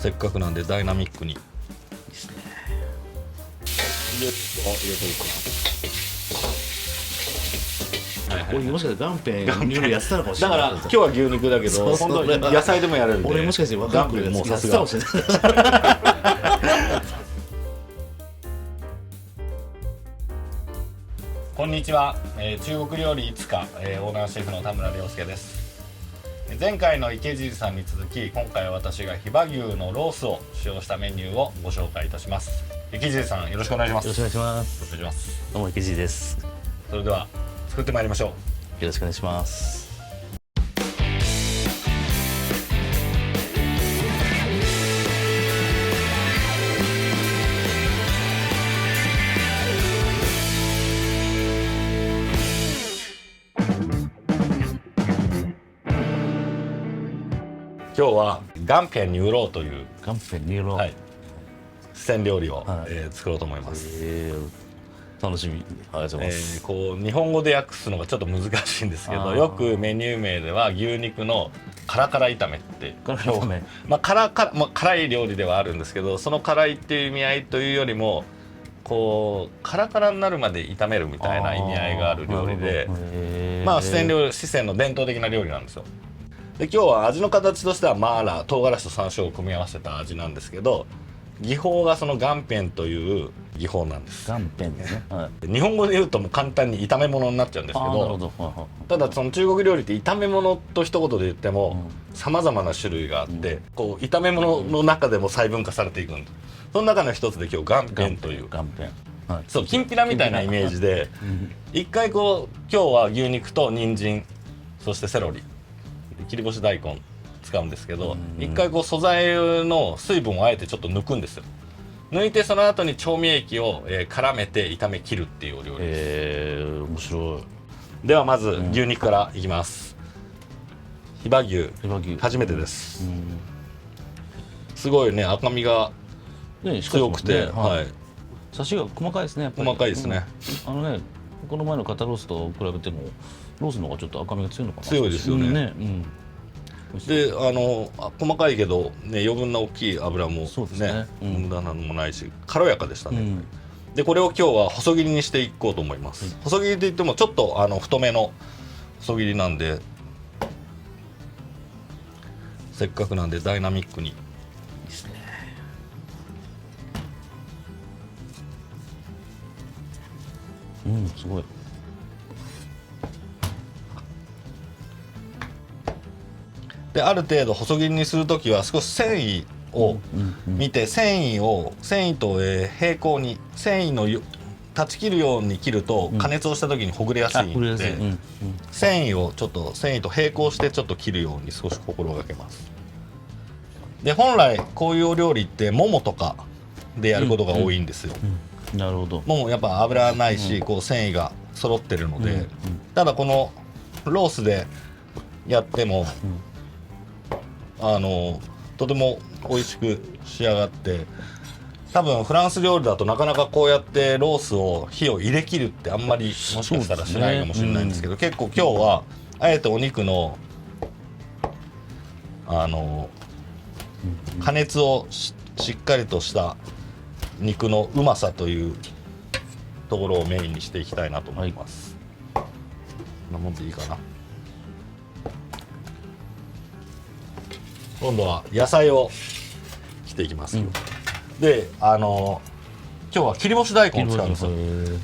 せっかくなんでダイナミックに。いいですね。入れていくな。はいはい、俺もしかしてガンペンいろいろやってたのかもしれない。だから今日は牛肉だけど、本当に野菜でもやれるんで。俺もしかしてガンペンもうさすが。こんにちは、中国料理いつか、オーナーシェフの田村亮介です。前回の池尻さんに続き、今回は私が飛騨牛のロースを使用したメニューをご紹介いたします。池尻さん、よろしくお願いします。よろしくお願いします。お願いします。どうも池尻です。それでは作ってまいりましょう。よろしくお願いします。今日はガンペンニューローというガンペンニューロー、はい、四川料理を、はい作ろうと思います。楽しみ。ありがとうございます。こう日本語で訳すのがちょっと難しいんですけど、よくメニュー名では牛肉のカラカラ炒めって辛い料理ではあるんですけど、その辛いっていう意味合いというよりもこうカラカラになるまで炒めるみたいな意味合いがある料理で、四川の伝統的な料理なんですよ。で今日は味の形としてはマーラー、唐辛子と山椒を組み合わせた味なんですけど、技法がそのガンペンという技法なんです。ガンペンですね。はい、日本語で言うともう簡単に炒め物になっちゃうんですけど、ただその中国料理って炒め物と一言で言っても様々な種類があって、こう炒め物の中でも細分化されていくんです。その中の一つで今日ガンペンというガンペン、はい、そうきんぴらみたいなイメージで、一回こう今日は牛肉と人参、そしてセロリ、切り干し大根使うんですけど、一回こう素材の水分をあえてちょっと抜くんですよ。抜いてその後に調味液を絡めて炒め切るっていうお料理です。面白い。ではまず牛肉からいきます。飛騨牛初めてです。すごいね、赤身が強くて、はい、サシが細かいですね。やっぱり細かいですね。この前の肩ロースと比べてもロースの方がちょっと赤身が強いのかな。強いですよね。で細かいけど、ね、余分な大きい油も、ね、無駄なのもないし軽やかでしたね。でこれを今日は細切りにしていこうと思います。細切りといってもちょっと太めの細切りなんで、せっかくなんでダイナミックに。いいですね。すごい。である程度細切りにするときは少し繊維を見て、繊維と平行に繊維の断ち切るように切ると加熱をしたときにほぐれやすいので、繊維と並行してちょっと切るように少し心がけます。で本来こういうお料理ってももとかでやることが多いんですよ。なるほど。ももやっぱ油ないし、こう繊維が揃ってるので、ただこのロースでやってもとても美味しく仕上がって、多分フランス料理だとなかなかこうやってロースを火を入れ切るってあんまりもしかしたらしないかもしれないんですけど、結構今日はあえてお肉の加熱をしっかりとした肉のうまさというところをメインにしていきたいなと思います。こんなもんでいいかな。今度は野菜を切っていきます。で今日は切り干し大根を使うんですよ。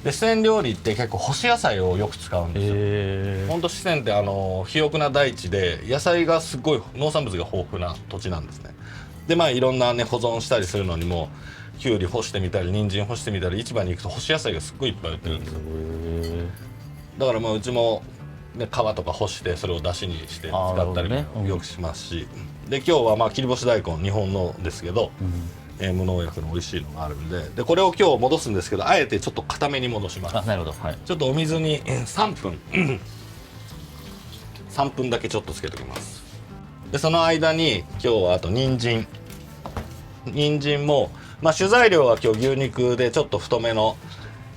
で四川料理って結構干し野菜をよく使うんですよ。ほんと四川って肥沃な大地で野菜がすごい農産物が豊富な土地なんですね。でいろんなね保存したりするのにもきゅうり干してみたり人参干してみたり、市場に行くと干し野菜がすっごいいっぱい売ってるんですよ。だからうちも皮とか干してそれを出汁にして使ったりもよくしますし、で今日は切り干し大根日本のですけど、無農薬の美味しいのがあるんで、これを今日戻すんですけど、あえてちょっと固めに戻します。なるほど、はい、ちょっとお水に3分だけちょっとつけておきます。でその間に今日はあと人参も主材料は今日牛肉でちょっと太めの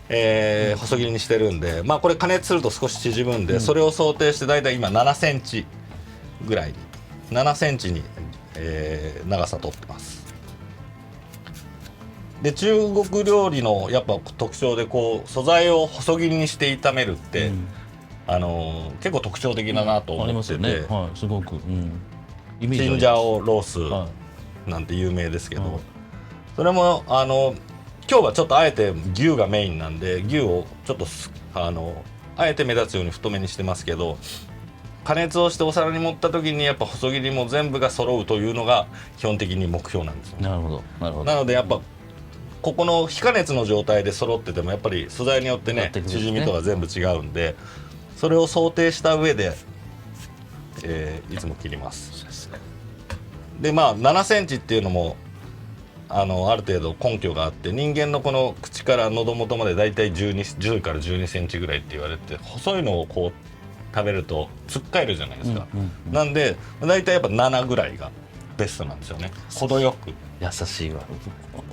細切りにしてるんで、これ加熱すると少し縮むんで、それを想定してだいたい今7センチぐらいに7センチに、長さ取ってます。で中国料理のやっぱ特徴でこう素材を細切りにして炒めるって、結構特徴的だなとあり思ってて、ますよね。はい、すごく、イメージチンジャオロースはなんて有名ですけど、はいそれも今日はちょっとあえて牛がメインなんで牛をちょっとあえて目立つように太めにしてますけど、加熱をしてお皿に盛った時にやっぱ細切りも全部が揃うというのが基本的に目標なんですよね。なるほど、なるほど。なのでやっぱここの非加熱の状態で揃っててもやっぱり素材によってね変わってくるんですね縮みとか全部違うんで、それを想定した上で、いつも切ります。でまあ7センチっていうのもある程度根拠があって、人間のこの口から喉元までだいたい10から12センチぐらいって言われて、細いのをこう食べるとつっかえるじゃないですか、なんでだいたいやっぱ7ぐらいがベストなんですよね、程よく。優しいわ。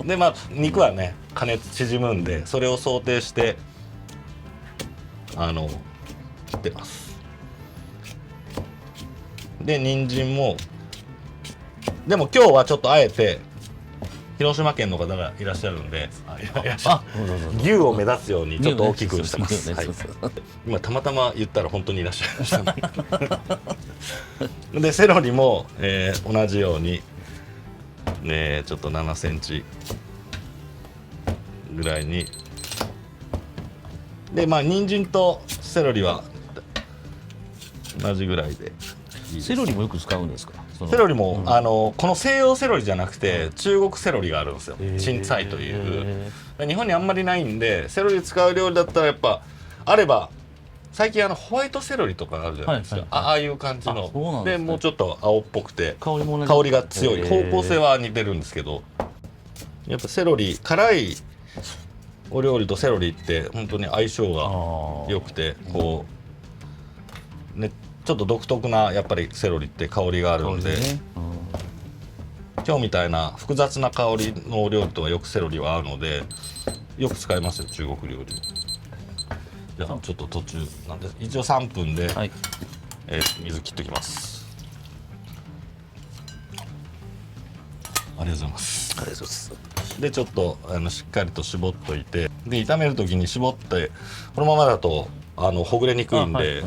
でまあ肉はね加熱縮むんで、それを想定して切ってます。で人参も、でも今日はちょっとあえて広島県の方がいらっしゃるんで、牛を目立つようにちょっと大きくしてます、はい、今たまたま言ったら本当にいらっしゃいましたでセロリも、同じようにちょっと7センチぐらいに。でまあ人参とセロリは同じぐらいでいいです。セロリもよく使うんですか？セロリも、この西洋セロリじゃなくて中国セロリがあるんですよ、チンツァイという。日本にあんまりないんで、セロリ使う料理だったらやっぱあれば、最近ホワイトセロリとかあるじゃないですか、ああいう感じの でもうちょっと青っぽくて香りが強い、方向性は似てるんですけど、やっぱセロリ辛いお料理とセロリって本当に相性が良くて、こうねちょっと独特なやっぱりセロリって香りがあるんで、今日みたいな複雑な香りのお料理とはよくセロリは合うのでよく使いますよ、中国料理。じゃあちょっと途中なんで一応3分で、はい、水切ってきます。ありがとうございます。ありがとうございます。でちょっとしっかりと絞っといて、で炒める時に絞って、このままだとほぐれにくいんで、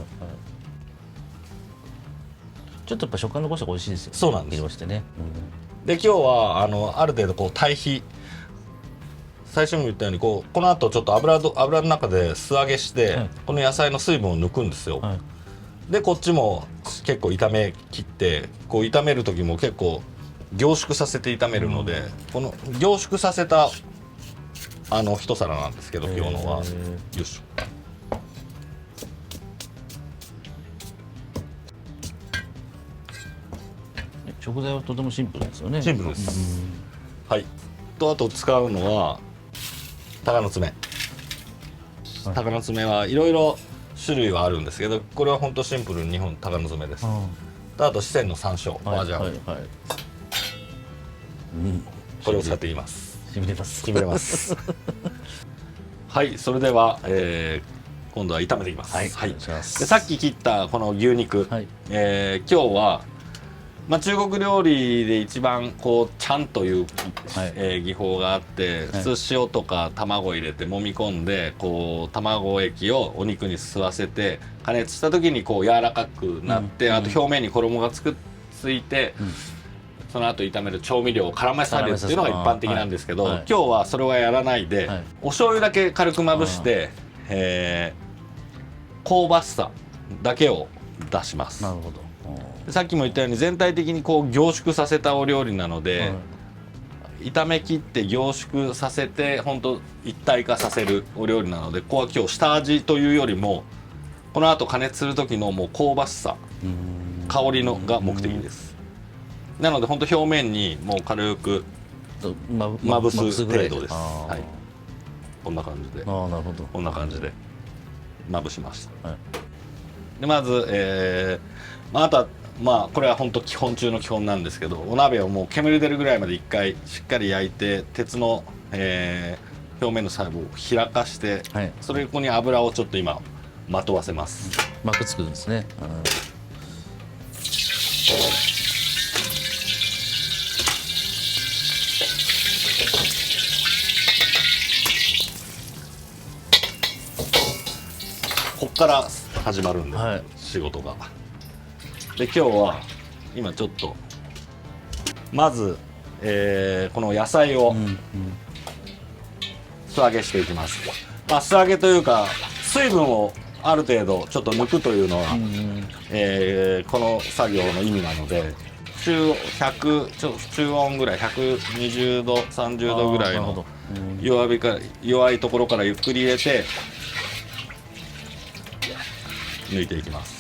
ちょっとやっぱ食感残した方が美味しいですよね。そうなんです。切り干してね。で今日はある程度こう対比、最初にも言ったようにこの後ちょっと油の中で素揚げして、この野菜の水分を抜くんですよ。でこっちも結構炒め切って、こう炒める時も結構凝縮させて炒めるので、この凝縮させた一皿なんですけど、今日のはよいしょ。食材はとてもシンプルですよね。シンプルです。はい。あと使うのは鷹の爪。鷹の爪はいろいろ種類はあるんですけど、これは本当シンプルに日本鷹の爪です。あと四川の山椒、バージャン。これを使っています。しびれます。しびれます。はい、それでは、今度は炒めていきます。はい。でさっき切ったこの牛肉、今日はまあ、中国料理で一番こうちゃんという、技法があって、普通塩とか卵入れて揉み込んで、こう卵液をお肉に吸わせて加熱した時にこう柔らかくなって、あと表面に衣がついて、その後炒める調味料を絡ませるっていうのが一般的なんですけど、今日はそれはやらないで、お醤油だけ軽くまぶして、香ばしさだけを出します。なるほど。さっきも言ったように全体的にこう凝縮させたお料理なので、炒め切って凝縮させて本当一体化させるお料理なので、ここは今日下味というよりもこの後加熱する時のもう香ばしさ、香りのが目的です。なので本当表面にもう軽くまぶす程度です。はい、こんな感じで。なるほど。こんな感じでまぶしました。でまず、あとはまあこれは本当基本中の基本なんですけど、お鍋をもう煙出るぐらいまで一回しっかり焼いて、鉄の、表面の細胞を開かして、それここに油をちょっと今まとわせます。膜つくんですね。から始まるんで、はい仕事が。で今日は今ちょっとまず、この野菜を素揚げしていきます。まあ、素揚げというか水分をある程度ちょっと抜くというのが、この作業の意味なので、中温ぐらい120度30度ぐらいの弱いところからゆっくり入れて抜いていきます。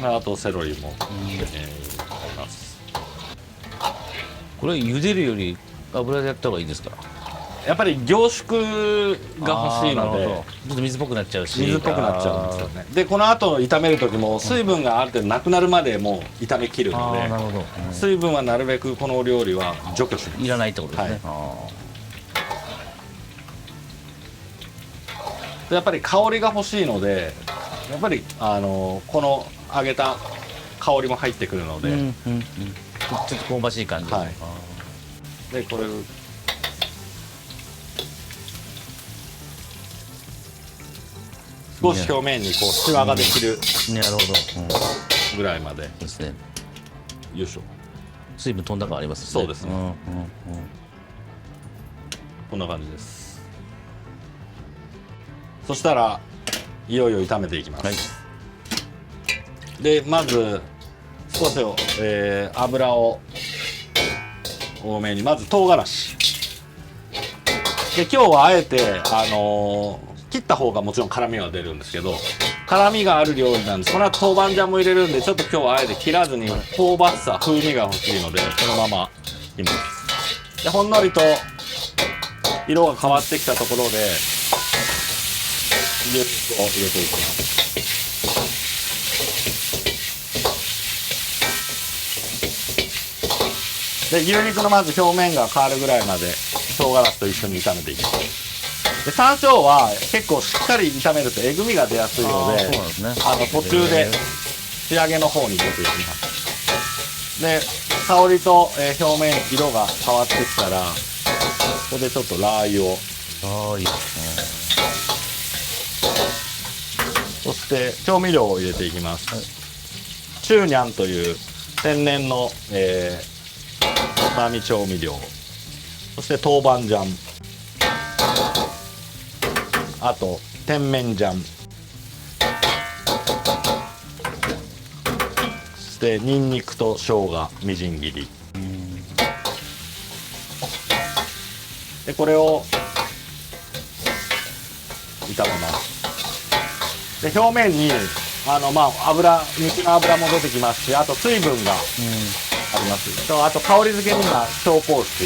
あとセロリも入れます。これ茹でるより油でやった方がいいですか？やっぱり凝縮が欲しいので、ちょっと水っぽくなっちゃうし、水っぽくなっちゃうんですよね。でこの後炒める時も水分がある程度なくなるまでもう炒め切るので、なるほど、水分はなるべくこのお料理は除去します。いらないってことですね。でやっぱり香りが欲しいので、やっぱりこの揚げた香りも入ってくるので、ちょっと香ばしい感じ。はい、でこれ少し表面にこうシワができるなるほど、ぐらいまでですね。よいしょ。水分飛んだ感ありますね。そうですね、こんな感じです。そしたらいよいよ炒めていきます。はい、でまず少し油を多めに、まず唐辛子で、今日はあえて切った方がもちろん辛みは出るんですけど、辛みがある料理なんです。この後豆板醤も入れるんで、ちょっと今日はあえて切らずに香ばしさ風味が欲しいのでこのままいます。でほんのりと色が変わってきたところで牛肉を入れていきます。で牛肉のまず表面が変わるぐらいまで唐辛子と一緒に炒めていきます。で山椒は結構しっかり炒めるとえぐみが出やすいので、途中で仕上げの方に出ていきます。で香りと、表面色が変わってきたらここでちょっとラー油を、いいですね、そして調味料を入れていきます。チューニャンという天然の、うまみ調味料、そして豆板醤、あと甜麺醤、そしてニンニクと生姜みじん切りで、これを炒めます。で表面に肉の油も出てきますし、あと水分があります。とあと香り付けには紹興酒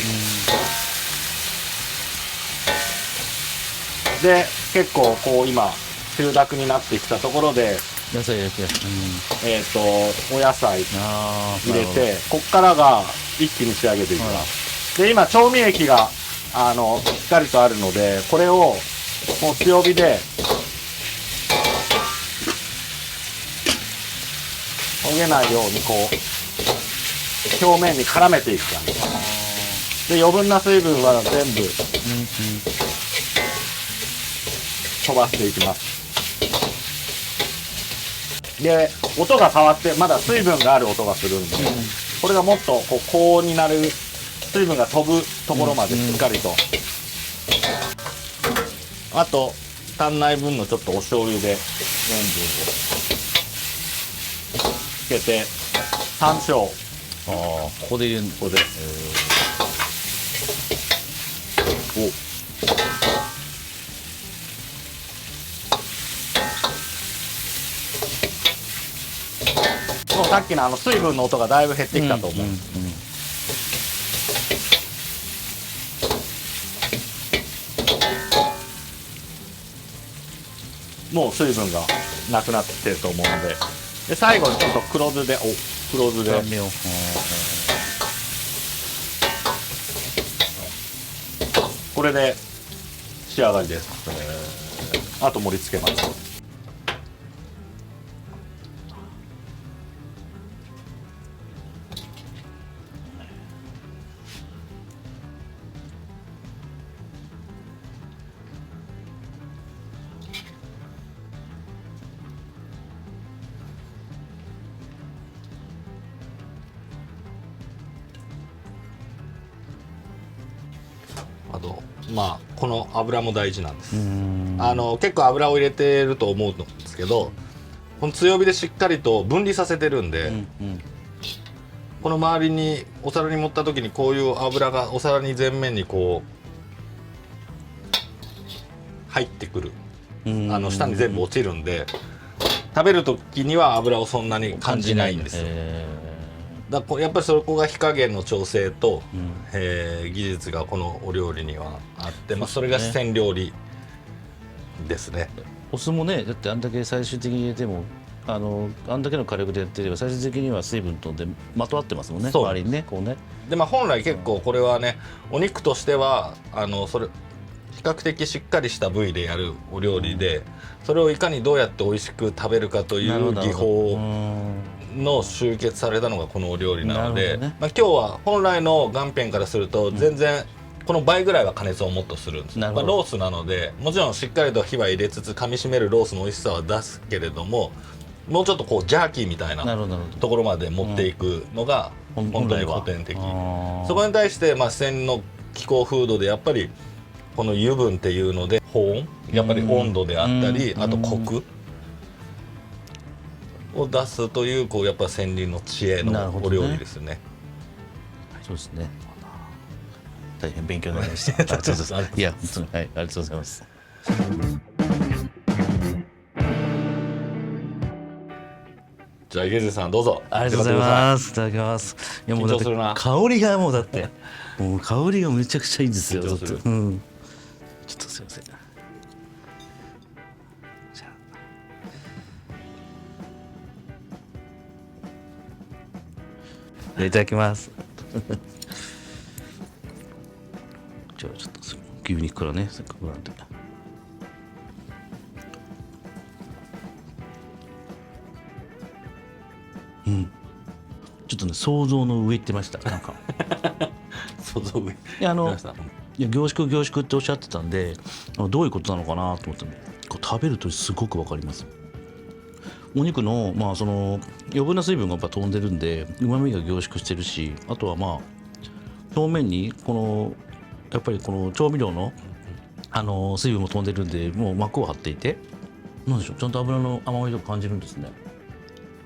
で、結構こう今中濁になってきたところで野菜入れて、お野菜入れて、こっからが一気に仕上げていきます。で今調味液がしっかりとあるので、これをもう強火で焦げないようにこう表面に絡めていく感じで、余分な水分は全部飛ばしていきます。で音が変わって、まだ水分がある音がするんで、これがもっとこう高温になる、水分が飛ぶところまでしっかりと、あと足んない分のちょっとお醤油で塩分をつけて、山椒、ここで入れる。ここで、もうさっきの水分の音がだいぶ減ってきたと思う。もう水分がなくなってると思うので、最後にちょっと黒酢で、これで仕上がりです。あと盛り付けます。あとまあこの油も大事なんです。結構油を入れてると思うんですけど、この強火でしっかりと分離させてるんで、この周りにお皿に盛った時にこういう油がお皿に全面にこう入ってくる、下に全部落ちるんで、食べる時には油をそんなに感じないんですよ。だからやっぱりそこが火加減の調整と、技術がこのお料理にはあって、それが四川料理ですね。お酢もね、だってあんだけ最終的に入れてもあんだけの火力でやってれば最終的には水分とでまとわってますもんね、周りにね、こうね。で本来結構これはね、お肉としてはそれ比較的しっかりした部位でやるお料理で、それをいかにどうやって美味しく食べるかという技法の集結されたのがこのお料理なので、今日は本来の岩片からすると全然この倍ぐらいは加熱をもっとするんです。ロースなのでもちろんしっかりと火は入れつつ噛みしめるロースの美味しさは出すけれども、もうちょっとこうジャーキーみたいなところまで持っていくのが本当に古典的。そこに対して四川の気候風土でやっぱりこの油分っていうので保温、やっぱり温度であったり、あとコクを出すというやっぱ先人の知恵のお料理ですね。そうですね。大変勉強になりました。ありがとうございます。いや本当にありがとうございます。じゃあ池津さんどうぞ。ありがとうございます。いただきます。いやもうだって香りがもうだってもう香りがめちゃくちゃいいんですよ。ちょっとすいません。いただきます。じゃあちょっと牛肉からね、せっかくなんで。ちょっとね想像の上行ってました。なんか想像上。いや凝縮っておっしゃってたんで、どういうことなのかなと思ったんで、こう食べるとすごくわかります。お肉のその余分な水分がやっぱ飛んでるんで旨味が凝縮してるし、あとは表面にやっぱりこの調味料の水分も飛んでるんで、もう膜を張っていて、なんでしょう、ちゃんと油の甘みとか感じるんですね。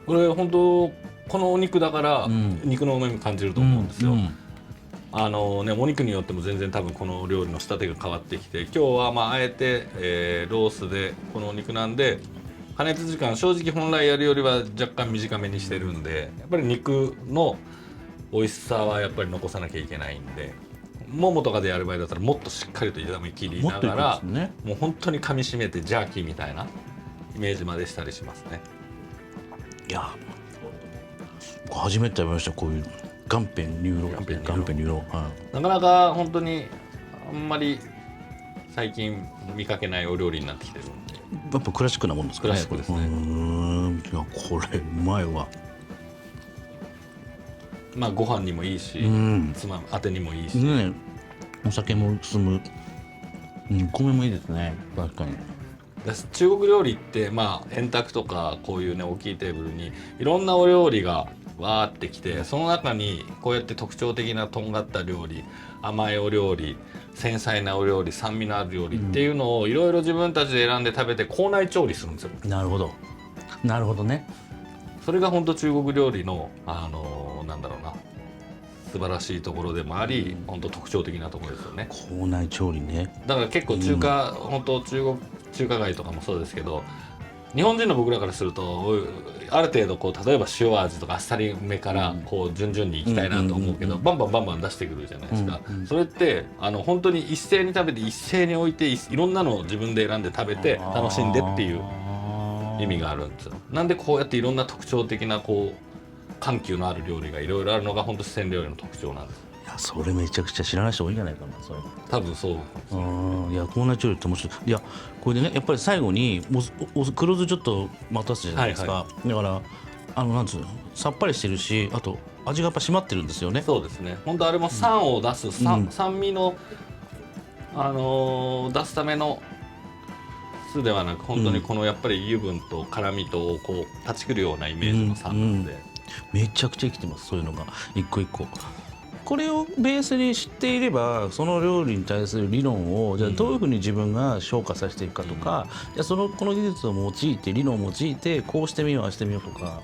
これ本当このお肉だから肉の旨味感じると思うんですよ。お肉によっても全然多分この料理の仕立てが変わってきて、今日はあえて、ロースでこのお肉なんで加熱時間正直本来やるよりは若干短めにしてるんで、やっぱり肉の美味しさはやっぱり残さなきゃいけないんで、ももとかでやる場合だったらもっとしっかりと炒め切りながら、もう本当に噛みしめてジャーキーみたいなイメージまでしたりしますね。いや僕初めて食べました、こういう岩片乳酪。なかなか本当にあんまり最近見かけないお料理になってきてるんで、やっぱクラシックなもんですかね。クラシックですね。いやこれうまいわ。ご飯にもいいし、つまみ当てにもいいし、お酒も進む。米もいいですね。確かに。中国料理って円卓とかこういうね大きいテーブルにいろんなお料理がわーってきて、その中にこうやって特徴的なとんがった料理、甘いお料理、繊細なお料理、酸味のある料理っていうのをいろいろ自分たちで選んで食べて校内調理するんですよ。なるほどね。それが本当中国料理のなんだろうな、素晴らしいところでもあり、本当特徴的なところですよね。校内調理ね。だから結構本当中華街とかもそうですけど、日本人の僕らからするとある程度例えば塩味とかあっさりめから順々にいきたいなと思うけど、バンバン出してくるじゃないですか。それって本当に一斉に食べて一斉に置いていろんなのを自分で選んで食べて楽しんでっていう意味があるんですよ。なんでこうやっていろんな特徴的な緩急のある料理がいろいろあるのが本当四川料理の特徴なんです。やそれめちゃくちゃ知らない人多いんじゃないかなそれ。多分そう。いやコーナー調理って面白い。いやこれでねやっぱり最後に黒酢ちょっと待たすじゃないですか、だからなんつうのさっぱりしてるし、あと味がやっぱ締まってるんですよね。そうですね。本当あれも酸を出す、酸味の出すための酢ではなく、本当にこのやっぱり油分と辛みとこう断ち切るようなイメージの酸なので、めちゃくちゃ生きてますそういうのが一個一個。これをベースに知っていればその料理に対する理論をじゃあどういうふうに自分が消化させていくかとか、じゃあこの技術を用いて理論を用いてこうしてみようああしてみようとか。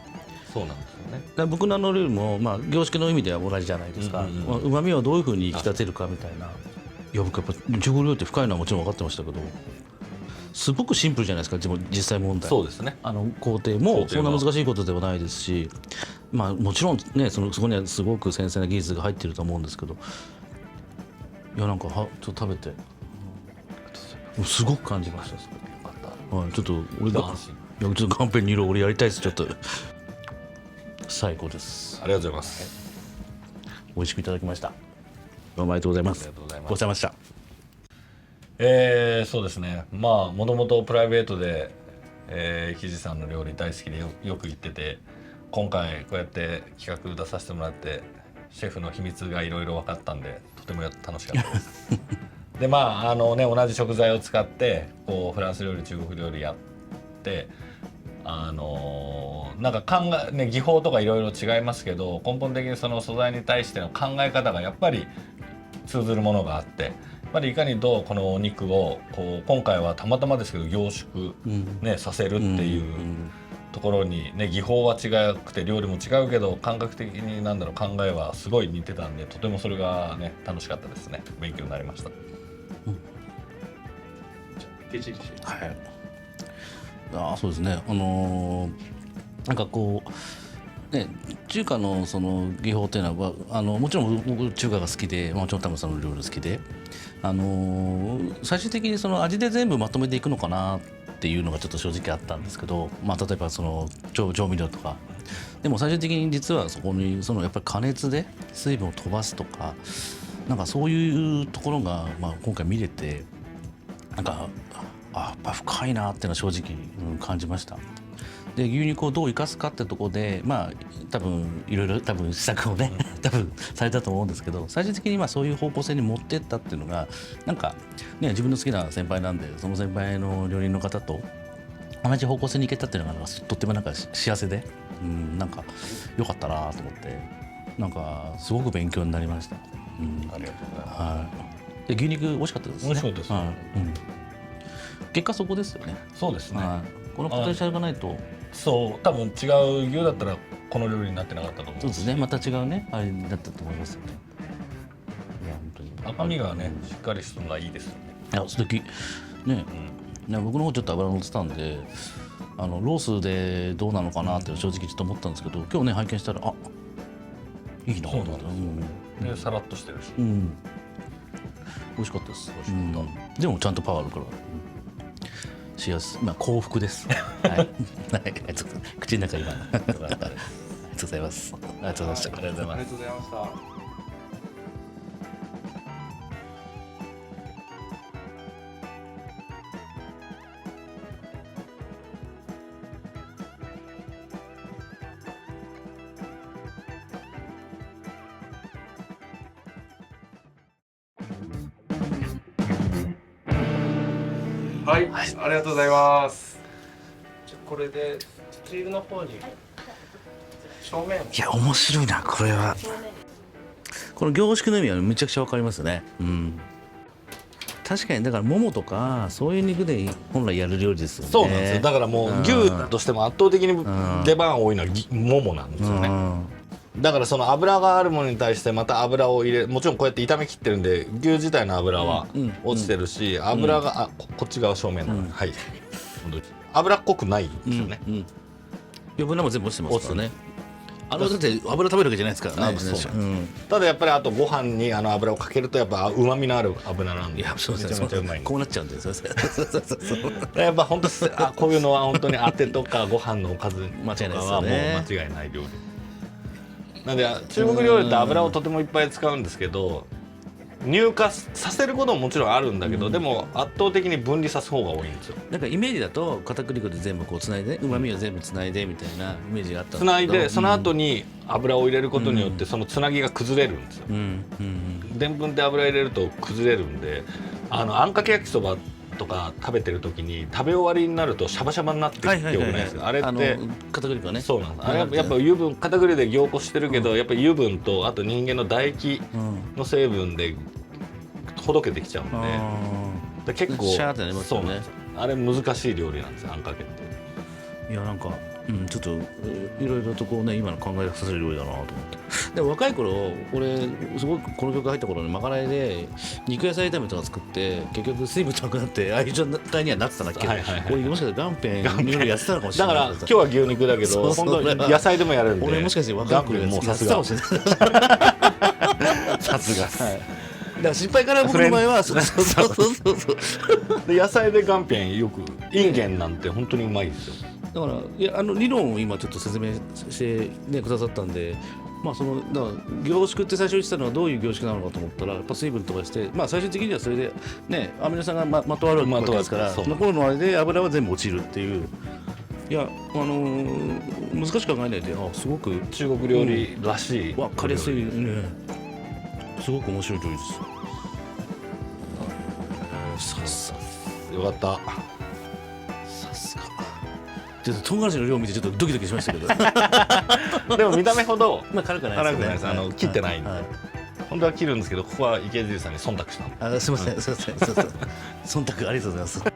そうなんですよね。だから僕の料理も、凝縮の意味では同じじゃないですか。うまみをどういうふうに引き立てるかみたいな。いや僕やっぱ中国料理って深いのはもちろん分かってましたけど、すごくシンプルじゃないですか実際問題。そうですね。工程もそんな難しいことではないですし、もちろんねそこにはすごく繊細な技術が入ってると思うんですけど、いやなんかちょっと食べて、すごく感じました。ちょっと俺がちょっとカンペに色俺やりたいですちょっと。最高です。ありがとうございます。美味しくいただきました。どうもありがとうございます。ごちそうさまでした。そうですね。もともとプライベートで、木地さんの料理大好きでよく行ってて、今回こうやって企画出させてもらってシェフの秘密がいろいろ分かったんでとても楽しかったです。で同じ食材を使ってこうフランス料理中国料理やってなんか技法とかいろいろ違いますけど、根本的にその素材に対しての考え方がやっぱり通ずるものがあって、やっぱりいかにどうこのお肉をこう今回はたまたまですけど凝縮、させるっていうところに技法は違くて料理も違うけど感覚的に考えはすごい似てたんで、とてもそれがね楽しかったですね。勉強になりました。はい。そうですね。なんかこうね中華のその技法っていうのはもちろん僕中華が好きで、もちろん田村さんの料理好きで、最終的にその味で全部まとめていくのかなっていうのがちょっと正直あったんですけど、例えばその調味料とかでも最終的に実はそこにやっぱり加熱で水分を飛ばすとか、なんかそういうところが今回見れて、なんかやっぱ深いなっていうのは正直、感じました。で牛肉をどう生かすかってところで多分いろいろ施策をね多分されたと思うんですけど、最終的にそういう方向性に持ってったっていうのがなんかね自分の好きな先輩なんで、その先輩の料理人の方と同じ方向性に行けたっていうのがとってもなんか幸せで、なんか良かったなと思って、なんかすごく勉強になりました。ありがとうございます。で牛肉美味しかったですね。美味しかったですね。結果そこですよね。そうですね。このポテンシャルがないと、多分違う牛だったらこの料理になってなかったと思う。そうですね。また違うねあれだったと思いますよね。いや本当に赤身がねしっかりするのがいいですよね。いや素敵ね。僕の方ちょっと油乗ってたんでロースでどうなのかなって正直ちょっと思ったんですけど、今日ね拝見したらいいなと思って、でさらっとしてるし、美味しかったです。でもちゃんとパワーあるから幸せ、幸福です。口の中今。ありがとうございます。ありがとうございました。ありがとうございました。はい、ありがとうございます。これでスチールの方に正面。いや面白いなこれは。この凝縮の意味はめちゃくちゃわかりますね。確かにだからももとかそういう肉で本来やる料理ですよね。そうなんですよ。だからもう牛だとしても圧倒的に出番多いのはももなんですよね。だからその油があるものに対してまた油を入れ、もちろんこうやって炒め切ってるんで牛自体の油は落ちてるし、油がこっち側正面なので、はい、油っこくないんですよね。余分なも全部落ちてますからね。だって油食べるわけじゃないですからね。ただやっぱりあとご飯に油をかけるとやっぱ旨味のある油なんで、めちゃめちゃうまい。こうなっちゃうんですよ。やっぱ本当こういうのは本当にあてとかご飯のおかずとかはもう間違いない料理。なんで中国料理って油をとてもいっぱい使うんですけど、乳化させることももちろんあるんだけど、でも圧倒的に分離さす方が多いんですよ。なんかイメージだと片栗粉で全部こうつないで、旨味を全部つないでみたいなイメージがあったんつないでその後に、に油を入れることによってそのつなぎが崩れるんですよ。でんぷんって油入れると崩れるんで、あんかけ焼きそばとか食べてる時に食べ終わりになるとシャバシャバになってきてよくないですか。あれって片栗粉ね。そうなんです。あれやっぱ油分、片栗で凝固してるけど、やっぱり油分とあと人間の唾液の成分でほどけてきちゃうんで、結構シャーってなりますよね。そうなんですよ。あれ難しい料理なんですよ、あんかけって。いやなんか、ちょっといろいろとこうね今の考えさせる料理だなと思って。でも若い頃俺すごくこの曲入った頃にまかないで肉野菜炒めとか作って結局水分なくなってああいう状態にはなってたんだっけど、俺もしかしてガンペンいろいろやってたのかもしれない。だから今日は牛肉だけど本当に野菜でもやるんで、俺もしかして若い頃やってたかもしれない。さすが。だから失敗から僕の場合はそうで野菜でガンペンよくインゲンなんて本当にうまいですよ。だからいや理論を今ちょっと説明して、ね、くださったんで、まあだから凝縮って最初に言ってたのはどういう凝縮なのかと思ったらやっぱ水分とかして、まあ最終的にはそれでねアミノ酸がまとわるわけですから残るのあれで油は全部落ちるっていう。いや難しく考えないで、すごく中国料理らしい、分かりやすいね。すごく面白い料理です。さすがよかった。さすが。ちょっと唐辛子の量を見てちょっとドキドキしましたけどでも見た目ほどまあ軽くないですよね。切ってないんで、本当は切るんですけど、ここは池尻さんに忖度したんで。すみません、すみません、忖度ありがとうございます。